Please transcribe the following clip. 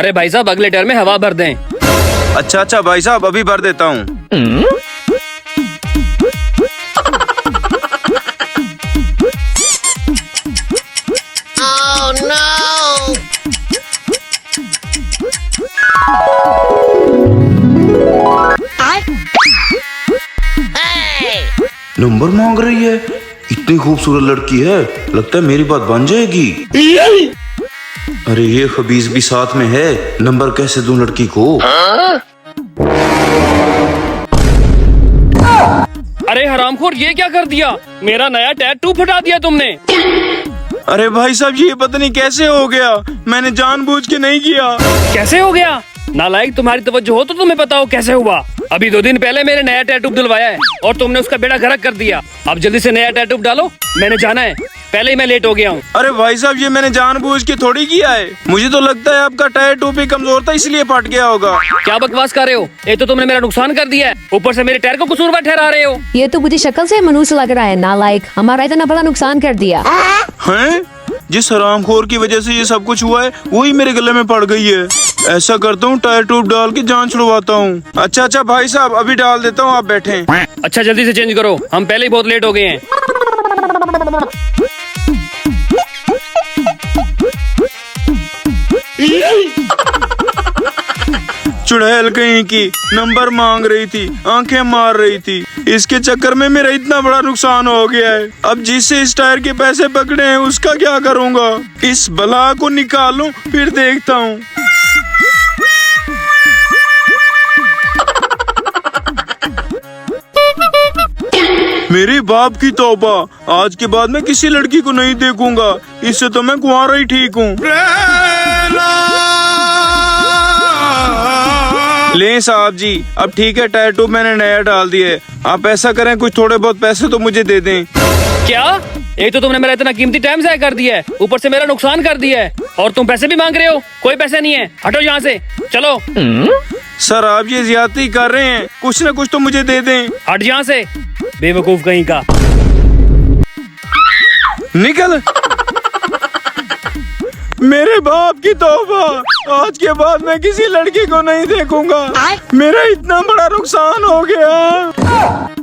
अरे भाई साहब अगले टायर में हवा भर दें। अच्छा अच्छा भाई साहब, अभी भर देता हूँ। नंबर मांग रही है, इतनी खूबसूरत लड़की है, लगता है मेरी बात बन जाएगी। अरे ये खबीज भी साथ में है, नंबर कैसे दूं लड़की को? अरे हरामखोर, ये क्या कर दिया? मेरा नया टैटू फटा दिया तुमने। अरे भाई साहब, ये पता नहीं कैसे हो गया, मैंने जानबूझ के नहीं किया। कैसे हो गया? नालायक, तुम्हारी तवज्जो हो तो तुम्हें बताओ कैसे हुआ। अभी 2 दिन पहले मैंने नया टैटू दिलवाया है और तुमने उसका बेड़ा गर्क कर दिया। अब जल्दी से नया टैटू डालो, मैंने जाना है, पहले ही मैं लेट हो गया हूँ। अरे भाई साहब, ये मैंने जानबूझ के थोड़ी किया है, मुझे तो लगता है आपका टायर टोपी कमजोर था इसलिए फट गया होगा। क्या बकवास कर रहे हो? एक तो तुमने मेरा नुकसान कर दिया है, ऊपर से मेरे टायर को कसूरवार ठहरा रहे हो। ये तो मुझे शक्ल से मनुष्य लग रहा है, नालायक, हमारा इतना बड़ा नुकसान कर दिया। हैं? जिस हरामखोर की वजह से ये सब कुछ हुआ है वही मेरे गले में पड़ गई है। ऐसा करता हूँ, टायर ट्यूब डाल के जान छुड़वाता हूँ। अच्छा अच्छा भाई साहब, अभी डाल देता हूँ, आप बैठें। अच्छा जल्दी से चेंज करो, हम पहले ही बहुत लेट हो गए हैं। चुड़ैल कहीं की, नंबर मांग रही थी, आंखें मार रही थी, इसके चक्कर में मेरा इतना बड़ा नुकसान हो गया है। अब जिससे इस टायर के पैसे पकड़े हैं उसका क्या करूँगा? इस बला को निकालूं फिर देखता हूँ। मेरे बाप की तौबा, आज के बाद मैं किसी लड़की को नहीं देखूंगा, इससे तो मैं कुंवारा ही ठीक हूँ। ले साहब जी, अब ठीक है, टायर ट्यूब मैंने नया डाल दिया है। आप ऐसा करें, कुछ थोड़े बहुत पैसे तो मुझे दे दें। क्या? एक तो तुमने मेरा इतना कीमती टाइम ज़ाया कर दिया है, ऊपर से मेरा नुकसान कर दिया है, और तुम पैसे भी मांग रहे हो? कोई पैसे नहीं है, हटो यहाँ से, चलो। सर आप ये ज्यादती कर रहे हैं, कुछ न कुछ तो मुझे दे दें। हट यहाँ से, बेवकूफ कहीं का। निकल। मेरे बाप की तौबा, आज के बाद मैं किसी लड़की को नहीं देखूंगा, मेरा इतना बड़ा नुकसान हो गया।